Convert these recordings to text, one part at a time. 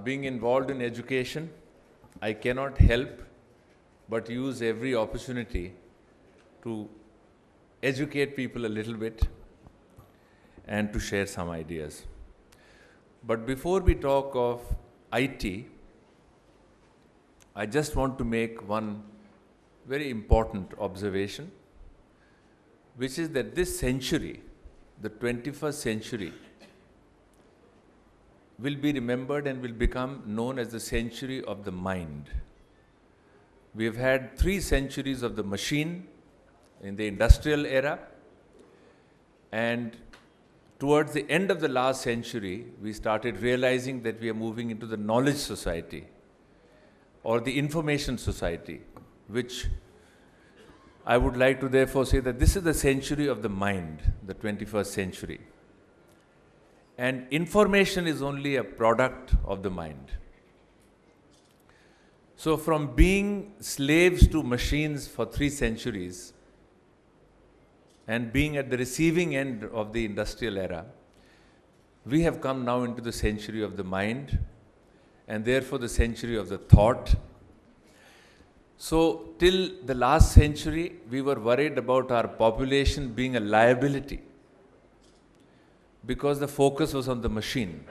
Being involved in education, I cannot help but use every opportunity to educate people a little bit and to share some ideas. But before we talk of IT, I just want to make one very important observation, which is that this century, the 21st century, will be remembered and will become known as the century of the mind. We have had 3 centuries of the machine in the industrial era, and towards the end of the last century, we started realizing that we are moving into the knowledge society or the information society, which I would like to therefore say that this is the century of the mind, the 21st century. And information is only a product of the mind. So from being slaves to machines for 3 centuries and being at the receiving end of the industrial era, we have come now into the century of the mind and therefore the century of the thought. So till the last century, we were worried about our population being a liability, because the focus was on the machine.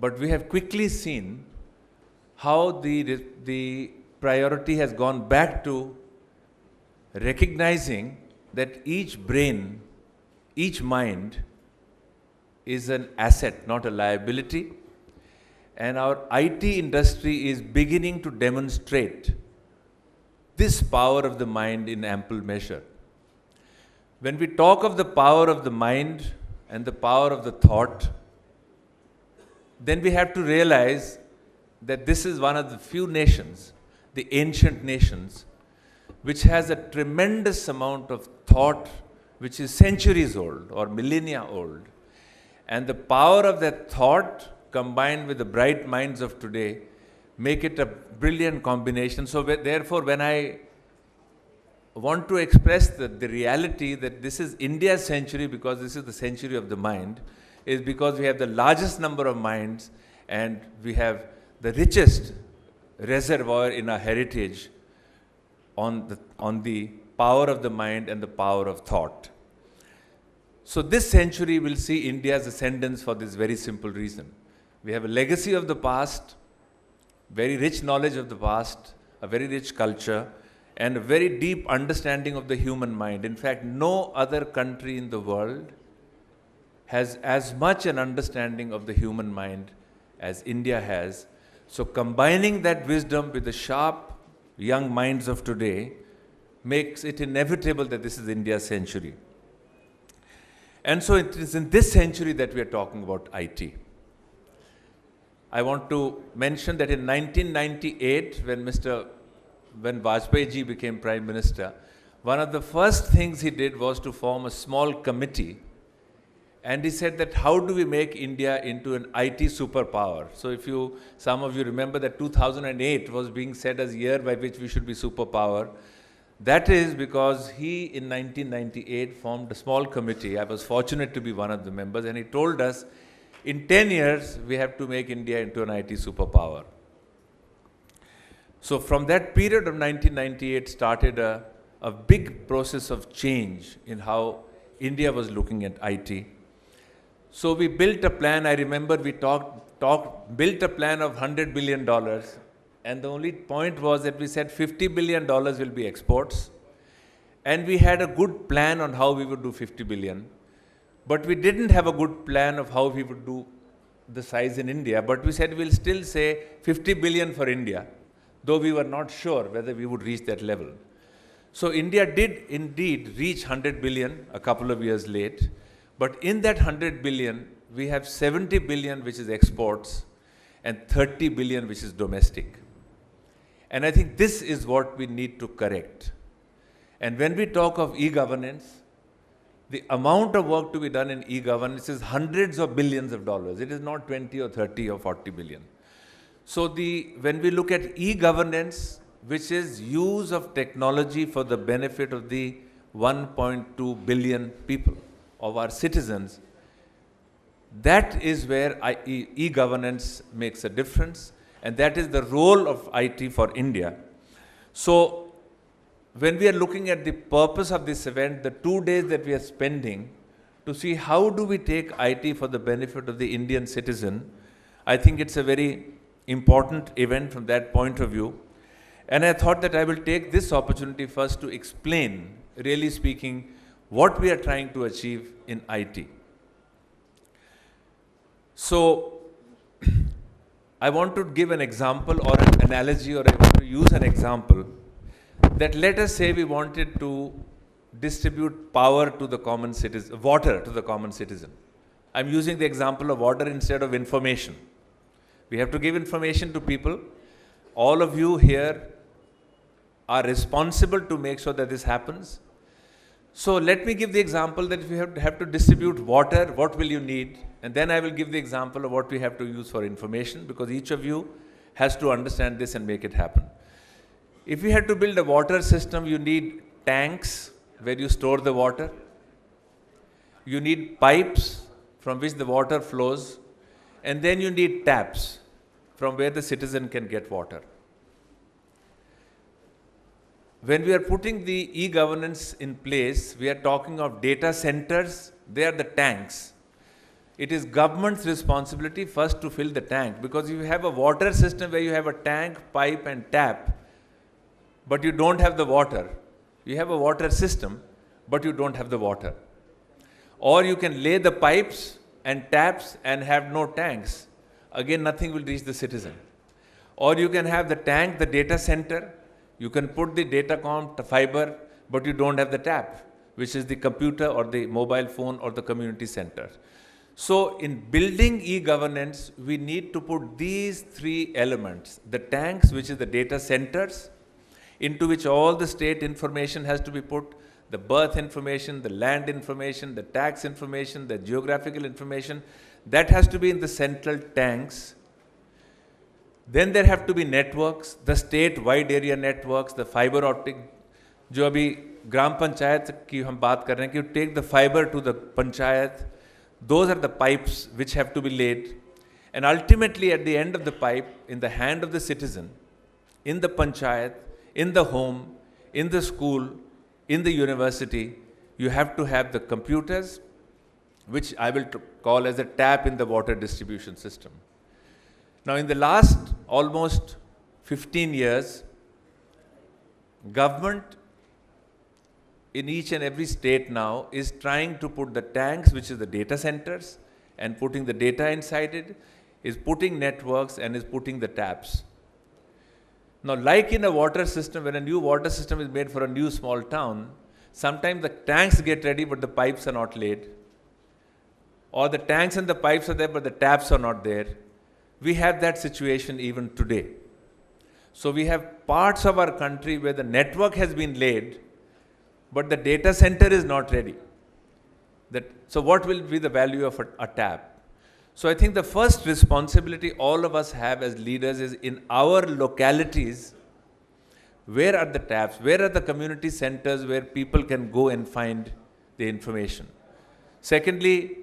But we have quickly seen how the priority has gone back to recognizing that each brain, each mind is an asset, not a liability. And our IT industry is beginning to demonstrate this power of the mind in ample measure. When we talk of the power of the mind and the power of the thought, then we have to realize that this is one of the few nations, the ancient nations, which has a tremendous amount of thought which is centuries old or millennia old. And the power of that thought combined with the bright minds of today make it a brilliant combination. So therefore, when I want to express the reality that this is India's century, because this is the century of the mind, is because we have the largest number of minds and we have the richest reservoir in our heritage on the power of the mind and the power of thought. So this century will see India's ascendance for this very simple reason. We have a legacy of the past, very rich knowledge of the past, a very rich culture, and a very deep understanding of the human mind. In fact, no other country in the world has as much an understanding of the human mind as India has. So combining that wisdom with the sharp young minds of today makes it inevitable that this is India's century. And so it is in this century that we are talking about IT. I want to mention that in 1998, when Vajpayee ji became Prime Minister, one of the first things he did was to form a small committee. And he said that how do we make India into an IT superpower? So if some of you remember that 2008 was being said as a year by which we should be superpower. That is because he in 1998 formed a small committee. I was fortunate to be one of the members, and he told us in 10 years we have to make India into an IT superpower. So from that period of 1998 started a big process of change in how India was looking at IT. So we built a plan. I remember we built a plan of $100 billion. And the only point was that we said $50 billion will be exports. And we had a good plan on how we would do 50 billion. But we didn't have a good plan of how we would do the size in India. But we said we'll still say 50 billion for India, though we were not sure whether we would reach that level. So India did indeed reach 100 billion a couple of years late. But in that 100 billion, we have 70 billion which is exports and 30 billion which is domestic. And I think this is what we need to correct. And when we talk of e-governance, the amount of work to be done in e-governance is hundreds of billions of dollars. It is not 20 or 30 or 40 billion. So when we look at e-governance, which is use of technology for the benefit of the 1.2 billion people, of our citizens, That is where e-governance makes a difference, and that is the role of IT for India. So, when we are looking at the purpose of this event, the 2 days that we are spending to see how do we take IT for the benefit of the Indian citizen, I think it's a very important event from that point of view. And I thought that I will take this opportunity first to explain, really speaking, what we are trying to achieve in IT. So, I want to give an example or an analogy, or I want to use an example that let us say we wanted to distribute power to the common citizen, water to the common citizen. I'm using the example of water instead of information. We have to give information to people. All of you here are responsible to make sure that this happens. So let me give the example that if you have to distribute water, what will you need? And then I will give the example of what we have to use for information, because each of you has to understand this and make it happen. If you had to build a water system, you need tanks where you store the water. You need pipes from which the water flows. And then you need taps from where the citizen can get water. When we are putting the e-governance in place, we are talking of data centers. They are the tanks. It is government's responsibility first to fill the tank, because you have a water system where you have a tank, pipe and tap, but you don't have the water. You have a water system, but you don't have the water. Or you can lay the pipes and taps and have no tanks. Again, nothing will reach the citizen. Or you can have the tank, the data center. You can put the datacom, the fiber, but you don't have the tap, which is the computer or the mobile phone or the community center. So in building e-governance, we need to put these three elements: the tanks, which is the data centers, into which all the state information has to be put, the birth information, the land information, the tax information, the geographical information, that has to be in the central tanks. Then there have to be networks, the state wide area networks, the fiber optic, जो अभी ग्राम पंचायत की हम बात कर रहे हैं कि you take the fiber to the panchayat. Those are the pipes which have to be laid. And ultimately at the end of the pipe, in the hand of the citizen, in the panchayat, in the home, in the school, in the university, you have to have the computers, which I will call as a tap in the water distribution system. Now in the last almost 15 years, government in each and every state now is trying to put the tanks, which is the data centers, and putting the data inside it, is putting networks and is putting the taps. Now, like in a water system, when a new water system is made for a new small town, sometimes the tanks get ready but the pipes are not laid. Or the tanks and the pipes are there but the taps are not there. We have that situation even today. So we have parts of our country where the network has been laid, but the data center is not ready. So what will be the value of a tap? So I think the first responsibility all of us have as leaders is in our localities, where are the taps, where are the community centers where people can go and find the information. Secondly,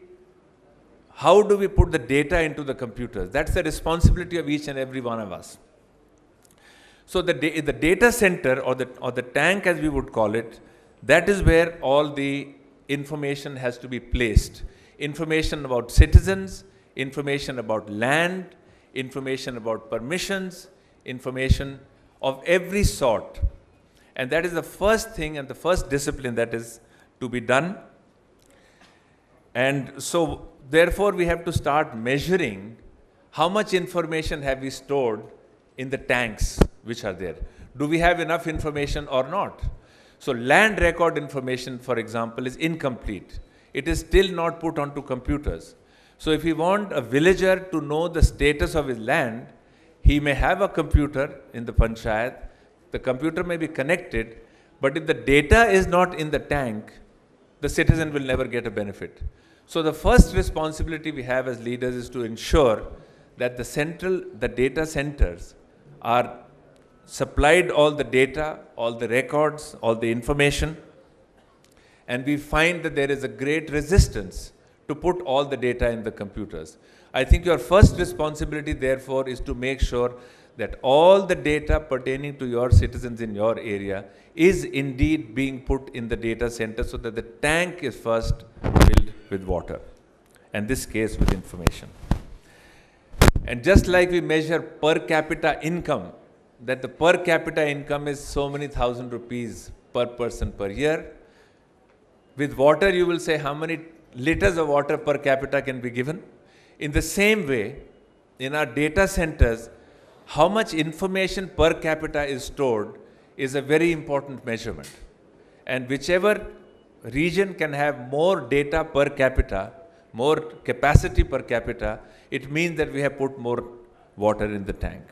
how do we put the data into the computers? That's the responsibility of each and every one of us. So the data center or the tank, as we would call it, that is where all the information has to be placed. Information about citizens, information about land, information about permissions, information of every sort. And that is the first thing and the first discipline that is to be done. And so, therefore, we have to start measuring how much information have we stored in the tanks which are there. Do we have enough information or not? So, land record information, for example, is incomplete. It is still not put onto computers. So, if we want a villager to know the status of his land, he may have a computer in the panchayat. The computer may be connected, but if the data is not in the tank, the citizen will never get a benefit. So the first responsibility we have as leaders is to ensure that the data centers are supplied all the data, all the records, all the information. And we find that there is a great resistance to put all the data in the computers. I think your first responsibility, therefore, is to make sure that all the data pertaining to your citizens in your area is indeed being put in the data center so that the tank is first filled with water, and this case with information. And just like we measure per capita income, that the per capita income is so many thousand rupees per person per year, with water you will say how many liters of water per capita can be given. In the same way, in our data centers, how much information per capita is stored is a very important measurement. And whichever region can have more data per capita, more capacity per capita, it means that we have put more water in the tank.